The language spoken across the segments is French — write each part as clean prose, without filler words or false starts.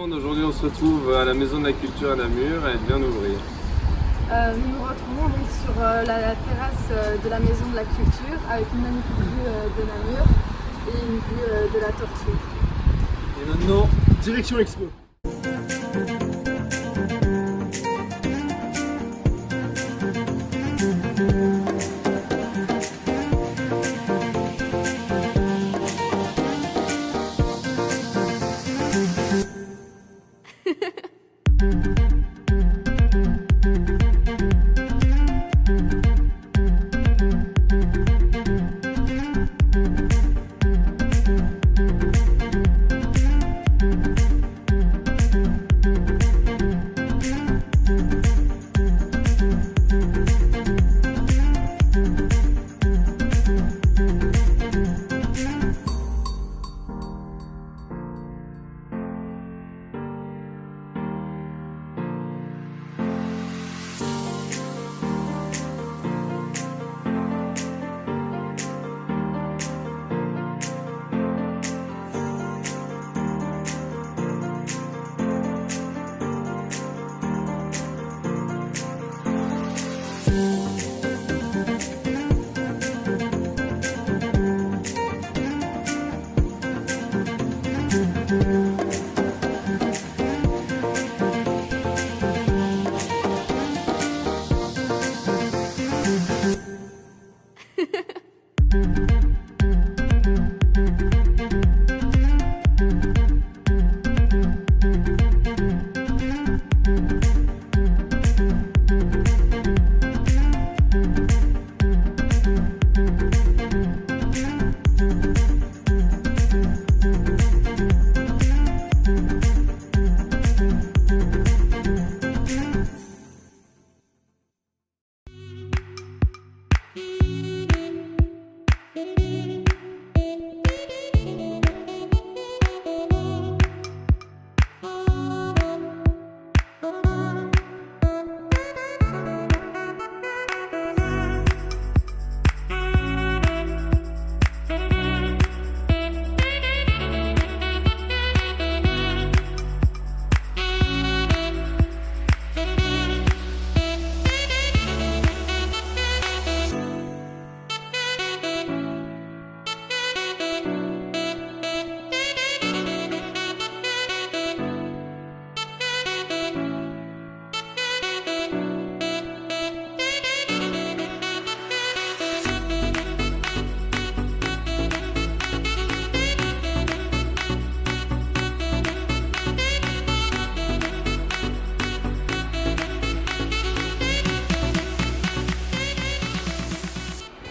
monde, aujourd'hui on se retrouve à la Maison de la Culture à Namur, elle vient d'ouvrir. Nous nous retrouvons donc sur la terrasse de la Maison de la Culture avec une magnifique vue de Namur et une vue de la Tortue. Et maintenant, direction Expo.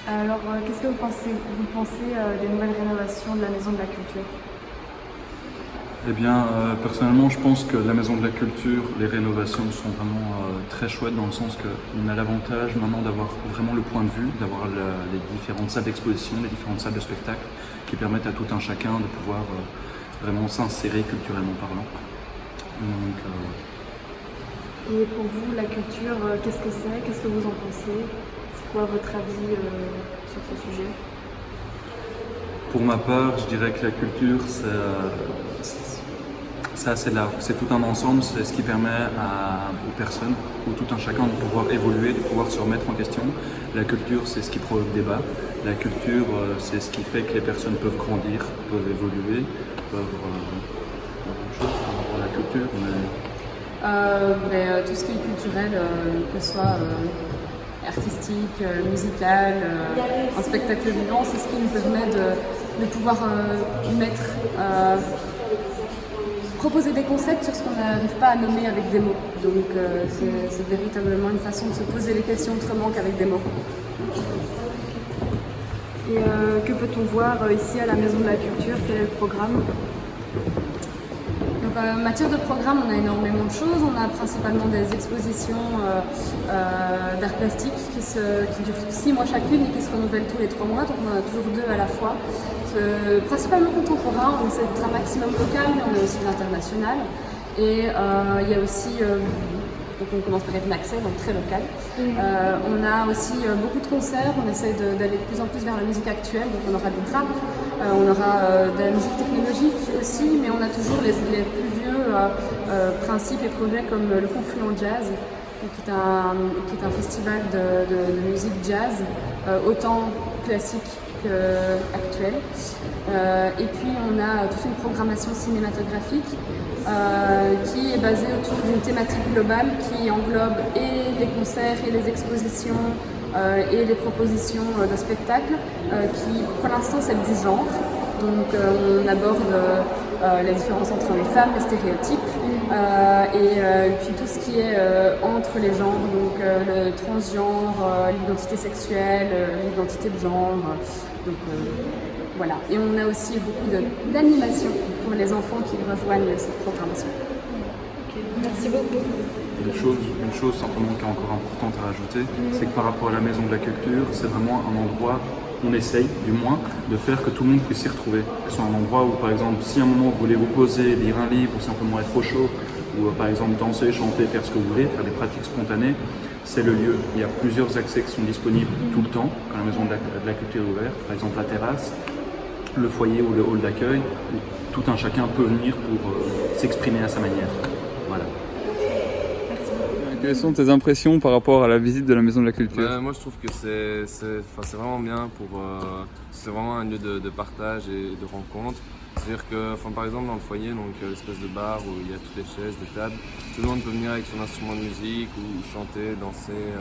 Alors, qu'est-ce que vous pensez des nouvelles rénovations de la Maison de la Culture? Eh bien, personnellement, je pense que la Maison de la Culture, les rénovations sont vraiment très chouettes dans le sens qu'on a l'avantage maintenant d'avoir vraiment le point de vue, d'avoir les différentes salles d'exposition, les différentes salles de spectacle qui permettent à tout un chacun de pouvoir vraiment s'insérer culturellement parlant. Donc, Et pour vous, la culture, qu'est-ce que c'est? Qu'est-ce que vous en pensez? C'est quoi votre avis sur ce sujet? pour ma part, je dirais que la culture, c'est assez large. C'est tout un ensemble, c'est ce qui permet aux personnes ou tout un chacun de pouvoir évoluer, de pouvoir se remettre en question. La culture, c'est ce qui provoque débat. La culture, c'est ce qui fait que les personnes peuvent grandir, peuvent évoluer, peuvent faire beaucoup de choses par rapport à la culture. Tout ce qui est culturel, que ce soit artistique, musical, un spectacle vivant, c'est ce qui nous permet de pouvoir proposer des concepts sur ce qu'on n'arrive pas à nommer avec des mots. Donc c'est véritablement une façon de se poser les questions autrement qu'avec des mots. Et que peut-on voir ici à la Maison de la Culture? Quel est le programme? Donc, en matière de programme, on a énormément de choses. On a principalement des expositions d'art plastique qui durent 6 mois chacune et qui se renouvellent tous les 3 mois. Donc on en a toujours 2 à la fois. Principalement contemporain, on essaie d'être un maximum local, mais on a aussi l'international. Et il y a aussi, donc on commence par être Naxel, donc très local. On a aussi beaucoup de concerts, on essaie d'aller de plus en plus vers la musique actuelle, donc on aura du rap, on aura de la musique technologique aussi, mais on a toujours les plus vieux principes et projets comme le Confluent Jazz, qui est un festival de musique jazz, autant classique qu'actuelle. Et puis on a toute une programmation cinématographique qui est basée autour d'une thématique globale qui englobe et les concerts et les expositions et les propositions de spectacles qui pour l'instant c'est du genre. Donc on aborde la différence entre les femmes, les stéréotypes et puis tout ce qui est entre les genres, donc le transgenre, l'identité sexuelle, l'identité de genre. Donc voilà. Et on a aussi beaucoup d'animation pour les enfants qui rejoignent cette programmation. Merci beaucoup. Une chose simplement qui est encore importante à rajouter, c'est que par rapport à la Maison de la Culture, c'est vraiment un endroit, on essaye du moins, de faire que tout le monde puisse s'y retrouver. Que ce soit un endroit où par exemple, si à un moment vous voulez vous poser, lire un livre ou simplement être au chaud, ou par exemple danser, chanter, faire ce que vous voulez, faire des pratiques spontanées, c'est le lieu. Il y a plusieurs accès qui sont disponibles tout le temps quand la Maison de la Culture est ouverte, par exemple la terrasse, le foyer ou le hall d'accueil, où tout un chacun peut venir pour s'exprimer à sa manière. Voilà. Quelles sont tes impressions par rapport à la visite de la Maison de la Culture? Moi je trouve que c'est vraiment bien c'est vraiment un lieu de partage et de rencontre. C'est-à-dire que par exemple dans le foyer, donc l'espèce de bar où il y a toutes les chaises, des tables, tout le monde peut venir avec son instrument de musique ou chanter, danser,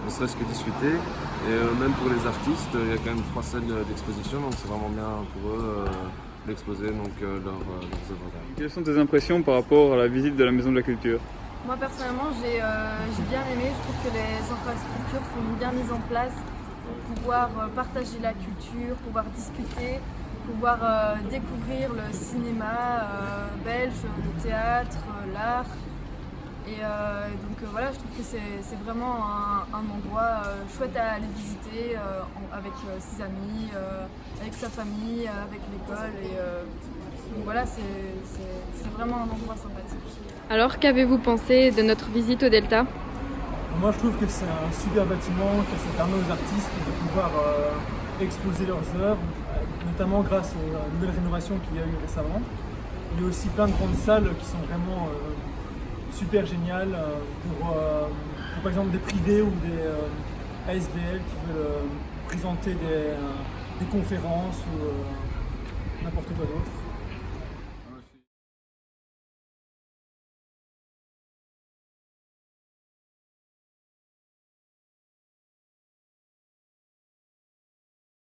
ne serait-ce que discuter. Et même pour les artistes, il y a quand même 3 salles d'exposition, donc c'est vraiment bien pour eux d'exposer leurs œuvres d'art. Quelles sont tes impressions par rapport à la visite de la Maison de la Culture? Moi personnellement j'ai bien aimé, je trouve que les infrastructures sont bien mises en place pour pouvoir partager la culture, pouvoir discuter, pouvoir découvrir le cinéma belge, le théâtre, l'art. Et donc voilà, je trouve que c'est vraiment un endroit chouette à aller visiter avec ses amis, avec sa famille, avec l'école. Donc voilà, c'est vraiment un endroit sympathique. Alors, qu'avez-vous pensé de notre visite au Delta? Moi je trouve que c'est un super bâtiment, que ça permet aux artistes de pouvoir exposer leurs œuvres, notamment grâce aux nouvelles rénovations qu'il y a eu récemment. Il y a aussi plein de grandes salles qui sont vraiment super géniales pour par exemple des privés ou des ASBL qui veulent présenter des conférences ou n'importe quoi d'autre.